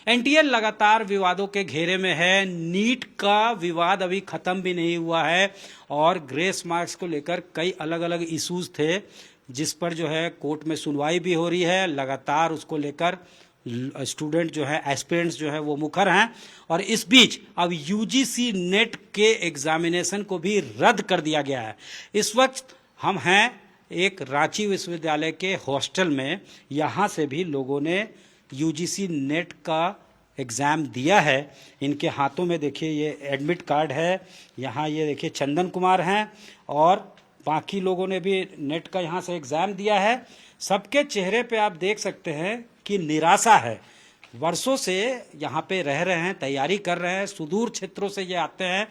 NTA लगातार विवादों के घेरे में है। नीट का विवाद अभी खत्म भी नहीं हुआ है और ग्रेस मार्क्स को लेकर कई अलग अलग इश्यूज थे, जिस पर जो है कोर्ट में सुनवाई भी हो रही है। लगातार उसको लेकर स्टूडेंट जो है, एस्पिरेंट्स जो है वो मुखर हैं। और इस बीच अब यूजीसी नेट के एग्जामिनेशन को भी रद्द कर दिया गया है। इस वक्त हम हैं एक रांची विश्वविद्यालय के हॉस्टल में। यहाँ से भी लोगों ने यूजीसी नेट का एग्ज़ाम दिया है। इनके हाथों में देखिए ये एडमिट कार्ड है। यहाँ ये देखिए चंदन कुमार हैं और बाकी लोगों ने भी नेट का यहाँ से एग्ज़ाम दिया है। सबके चेहरे पे आप देख सकते हैं कि निराशा है। वर्षों से यहाँ पे रह रहे हैं, तैयारी कर रहे हैं, सुदूर क्षेत्रों से ये आते हैं।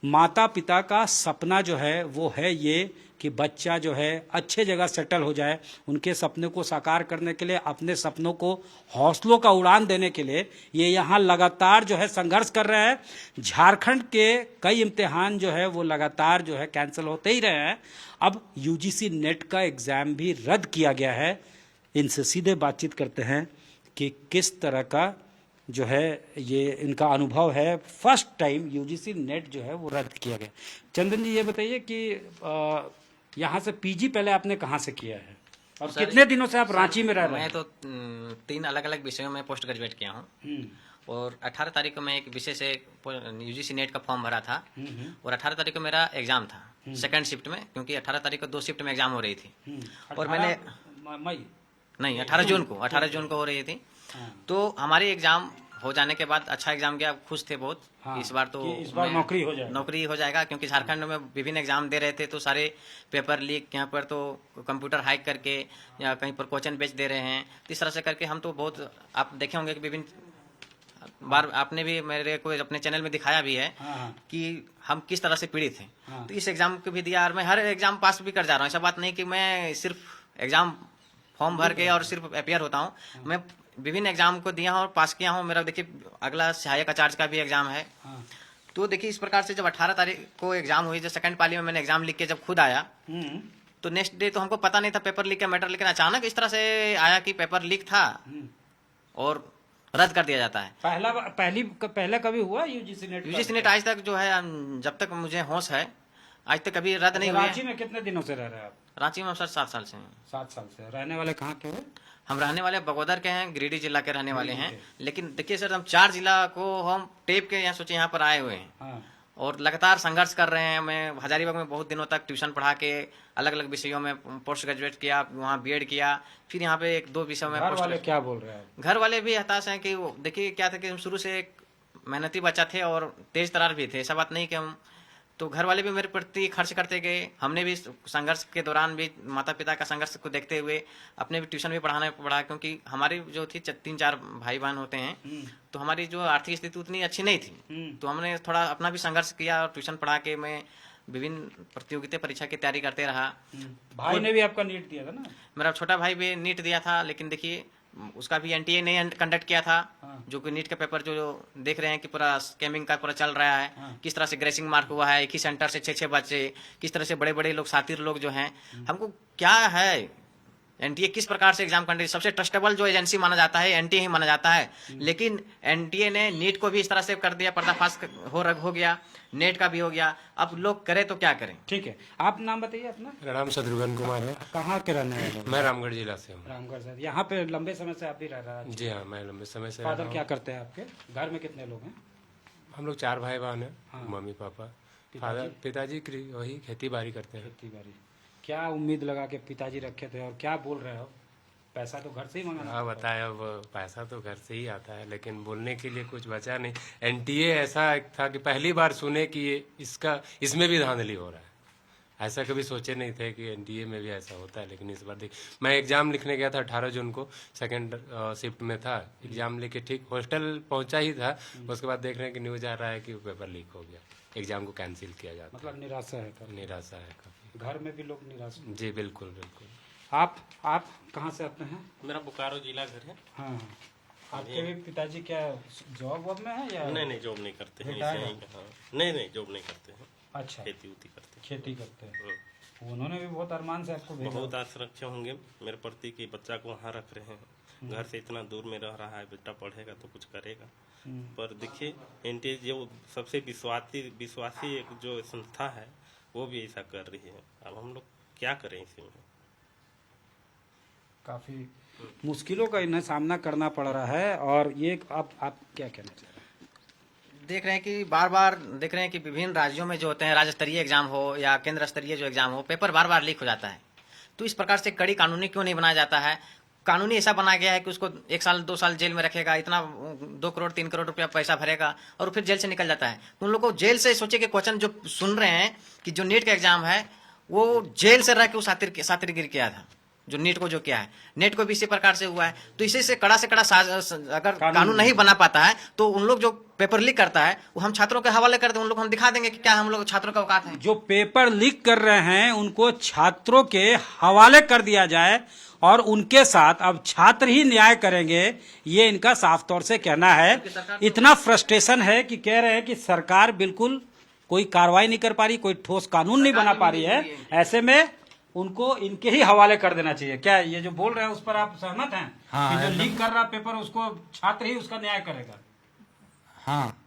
माता पिता का सपना जो है वो है ये कि बच्चा जो है अच्छे जगह सेटल हो जाए। उनके सपने को साकार करने के लिए, अपने सपनों को हौसलों का उड़ान देने के लिए ये यहाँ लगातार जो है संघर्ष कर रहे हैं। झारखंड के कई इम्तिहान जो है वो लगातार जो है कैंसिल होते ही रहे हैं। अब यूजीसी नेट का एग्ज़ाम भी रद्द किया गया है। इनसे सीधे बातचीत करते हैं कि किस तरह का जो है ये इनका अनुभव है। फर्स्ट टाइम यूजीसी नेट जो है वो रद्द किया गया। चंदन जी, ये बताइए कि यहाँ से पीजी पहले आपने कहाँ से किया है और कितने दिनों से आप रांची में रह रहे हैं? मैं तो 3 अलग अलग विषयों में पोस्ट ग्रेजुएट किया हूँ और 18 तारीख को मैं एक विषय से यूजीसी नेट का फॉर्म भरा था और 18 तारीख को मेरा एग्जाम था सेकंड शिफ्ट में, क्योंकि 18 तारीख को 2 शिफ्ट में एग्जाम हो रही थी। और मैंने मई नहीं 18 जून को हो रही थी। तो हमारी एग्जाम हो जाने के बाद अच्छा एग्जाम गया, खुश थे बहुत। इस बार तो नौकरी हो जाएगा, क्योंकि झारखंड में विभिन्न एग्जाम दे रहे थे तो सारे पेपर लीक, यहाँ पर तो कंप्यूटर हैक करके या कहीं पर क्वेश्चन बेच दे रहे हैं। तो इस तरह से करके हम तो बहुत, आप देखे होंगे कि विभिन्न बार आपने भी मेरे को अपने चैनल में दिखाया भी है कि हम किस तरह से पीड़ित हैं। तो इस एग्जाम को भी दिया और मैं हर एग्जाम पास भी कर जा रहा हूँ। ऐसा बात नहीं कि मैं सिर्फ एग्जाम फॉर्म भर के और सिर्फ अपियर होता हूँ। मैं विभिन्न एग्जाम को दिया हूँ और पास किया हूँ। मेरा देखिए अगला सहायक आचार्य का भी एग्जाम है। तो देखिए इस प्रकार से जब 18 तारीख को एग्जाम हुई, जब सेकंड पाली में मैंने एग्जाम लिख के जब खुद आया तो नेक्स्ट डे तो हमको पता नहीं था पेपर लीक का मैटर, लेकिन अचानक इस तरह से आया कि पेपर लीक था और रद्द कर दिया जाता है। पहले कभी हुआ यूजीसी नेट? आज तक जो है, जब तक मुझे होश है, आज तक कभी रद्द नहीं हुआ। रांची में कितने दिनों से रह रहे हैं आप? रांची में हम सर 7 साल से हैं। 7 साल से। रहने वाले कहाँ के हो? हम रहने वाले बगोदर के हैं, गिरिडीह जिला के रहने वाले हैं। लेकिन देखिए सर, हम 4 जिला को हम टेप के यहाँ सोचे यहाँ पर आए हुए हैं और लगातार संघर्ष कर रहे हैं। मैं हजारीबाग में बहुत दिनों तक ट्यूशन पढ़ा के अलग अलग विषयों में पोस्ट ग्रेजुएट किया, वहाँ बीएड किया, फिर यहाँ पे 1-2 विषयों में। घर वाले क्या बोल रहे हैं? घर वाले भी हताश हैं कि देखिए क्या था कि हम शुरू से एक मेहनती बच्चा थे और तेज तरार भी थे। ऐसा बात नहीं कि हम, तो घर वाले भी मेरे प्रति खर्च करते गए। हमने भी संघर्ष के दौरान भी माता पिता का संघर्ष को देखते हुए अपने भी ट्यूशन भी पढ़ाना पड़ा, क्योंकि हमारी जो थी 3-4 भाई बहन होते हैं तो हमारी जो आर्थिक स्थिति उतनी अच्छी नहीं थी। तो हमने थोड़ा अपना भी संघर्ष किया और ट्यूशन पढ़ा के मैं विभिन्न प्रतियोगिता परीक्षा की तैयारी करते रहा। भाई ने भी आपका नीट दिया था ना? मेरा छोटा भाई भी नीट दिया था, लेकिन देखिए उसका भी एनटीए ने कंडक्ट किया था। जो कि नीट का पेपर जो देख रहे हैं कि पूरा स्कैमिंग का पूरा चल रहा है। किस तरह से ग्रेसिंग मार्क हुआ है, एक ही सेंटर से 6-6 बच्चे, किस तरह से बड़े बड़े लोग, साथी लोग जो हैं। हमको क्या है एनटीए किस प्रकार से एग्जाम कंडक्ट, सबसे ट्रस्टेबल जो एजेंसी माना जाता है एनटीए ही माना जाता है, लेकिन एनटीए ने नीट को भी इस तरह से कर दिया, पर्दाफाश हो गया, नेट का भी हो गया। अब लोग करें तो क्या करें? ठीक है, आप नाम बताइए अपना। मेरा नाम शत्रुघ्न कुमार है। कहाँ के रहने वाले हैं? मैं रामगढ़ जिला से हूँ। रामगढ़ से। यहाँ पे लंबे समय से आप भी रह रहे हैं? जी हाँ, मैं लंबे समय से। फादर क्या करते हैं आपके? घर में कितने लोग हैं? हम लोग 4 भाई बहन हैं। Mummy papa. फादर पिताजी वही खेती बाड़ी करते हैं। खेती बाड़ी। क्या उम्मीद लगा के पिताजी रखे थे और क्या बोल रहे हो? पैसा तो घर से ही मंगाना? हाँ बताया, अब पैसा तो घर से ही आता है, लेकिन बोलने के लिए कुछ बचा नहीं। एनटीए ऐसा था कि पहली बार सुने कि इसमें भी धांधली हो रहा है। ऐसा कभी सोचे नहीं थे कि एनटीए में भी ऐसा होता है, लेकिन इस बार देख, मैं एग्जाम लिखने गया था 18 जून को, सेकंड शिफ्ट में था। एग्जाम लेके ठीक हॉस्टल पहुंचा ही था, उसके बाद देख रहे हैं कि न्यूज आ रहा है कि पेपर लीक हो गया, एग्जाम को कैंसिल किया जाता है। मतलब निराशा है? निराशा है काफी। घर में भी लोग निराश? जी बिल्कुल बिल्कुल। आप कहाँ से आते हैं? मेरा बोकारो जिला घर है। हाँ, आपके भी पिताजी क्या जॉब वॉब में है या? नहीं जॉब नहीं करते हैं। नहीं जॉब नहीं करते हैं। अच्छा, खेती करते हैं। उन्होंने भी बहुत अरमान से आपको भेजा? बहुत आस रखे होंगे मेरे प्रति कि बच्चा को वहाँ रख रहे हैं। घर से इतना दूर में रह रहा है, बेटा पढ़ेगा तो कुछ करेगा। पर देखिए एनटीए जो सबसे विश्वासी एक जो संस्था है वो भी ऐसा कर रही है। अब हम लोग क्या करें इसमें? काफी मुश्किलों का इन्हें सामना करना पड़ रहा है। और ये आप क्या कहना चाह रहे हैं? देख रहे हैं कि बार बार देख रहे हैं कि विभिन्न राज्यों में जो होते हैं, राज्य स्तरीय एग्जाम हो या केंद्र स्तरीय जो एग्जाम हो, पेपर बार बार लीक हो जाता है। तो इस प्रकार से कड़ी कानूनी क्यों नहीं बनाया जाता है? कानूनी ऐसा बना गया है कि उसको 1 साल 2 साल जेल में रखेगा, इतना 2 करोड़ 3 करोड़ रुपया पैसा भरेगा और फिर जेल से निकल जाता है। उन लोगों को जेल से सोचे कि क्वेश्चन जो सुन रहे हैं कि जो नीट का एग्जाम है वो जेल से रह के वो शातिरगिरी किया था, जो नीट को जो किया है, नेट को भी इसी प्रकार से हुआ है। तो इसी से कड़ा अगर कानून नहीं बना पाता है तो उन लोग जो पेपर लीक करता है वो हम छात्रों के हवाले कर दें, उन लोग हम दिखा देंगे कि क्या हम लोग छात्रों का औकात है। जो पेपर लीक कर रहे हैं उनको छात्रों के हवाले कर दिया जाए और उनके साथ अब छात्र ही न्याय करेंगे, ये इनका साफ तौर से कहना है। इतना फ्रस्ट्रेशन है कि कह रहे हैं कि सरकार बिल्कुल कोई कार्रवाई नहीं कर पा रही, कोई ठोस कानून नहीं बना पा रही है। ऐसे में उनको इनके ही हवाले कर देना चाहिए। क्या ये जो बोल रहे हैं उस पर आप सहमत हैं? हाँ, कि जो लीक कर रहा पेपर उसको छात्र ही उसका न्याय करेगा? हाँ,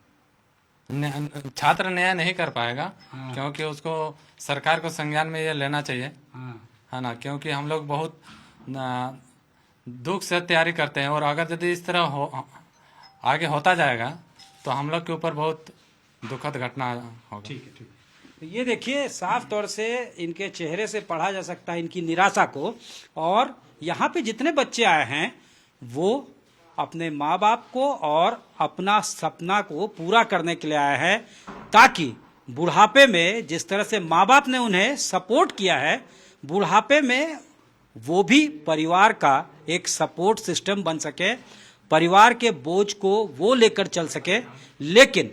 छात्र न्याय नहीं कर पाएगा। हाँ। क्योंकि उसको सरकार को संज्ञान में ये लेना चाहिए। हाँ। है ना, क्योंकि हम लोग बहुत दुख से तैयारी करते हैं और अगर यदि इस तरह आगे होता जाएगा तो हम लोग के ऊपर बहुत दुखद घटना होगा। ठीक है। तो ये देखिए साफ तौर से इनके चेहरे से पढ़ा जा सकता है इनकी निराशा को। और यहाँ पे जितने बच्चे आए हैं वो अपने माँ बाप को और अपना सपना को पूरा करने के लिए आए हैं, ताकि बुढ़ापे में जिस तरह से माँ बाप ने उन्हें सपोर्ट किया है, बुढ़ापे में वो भी परिवार का एक सपोर्ट सिस्टम बन सके, परिवार के बोझ को वो लेकर चल सके। लेकिन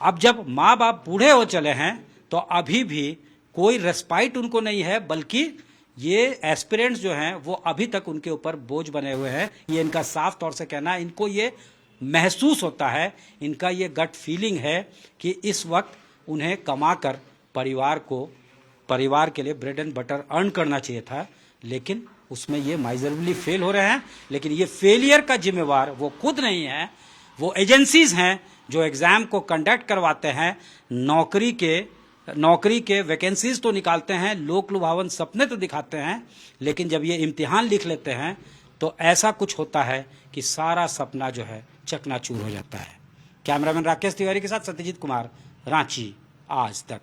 अब जब माँ बाप बूढ़े हो चले हैं तो अभी भी कोई रेस्पाइट उनको नहीं है, बल्कि ये एस्पिरेंट्स जो हैं वो अभी तक उनके ऊपर बोझ बने हुए हैं। ये इनका साफ तौर से कहना है। इनको ये महसूस होता है, इनका ये गट फीलिंग है कि इस वक्त उन्हें कमाकर परिवार के लिए ब्रेड एंड बटर अर्न करना चाहिए था, लेकिन उसमें ये माइजरेबली फेल हो रहे हैं। लेकिन ये फेलियर का जिम्मेवार वो खुद नहीं है, वो एजेंसीज हैं जो एग्जाम को कंडक्ट करवाते हैं, नौकरी के वैकेंसीज तो निकालते हैं, लोक लुभावन सपने तो दिखाते हैं, लेकिन जब ये इम्तिहान लिख लेते हैं तो ऐसा कुछ होता है कि सारा सपना जो है चकनाचूर हो जाता है। कैमरामैन राकेश तिवारी के साथ सत्यजीत कुमार, रांची आज तक।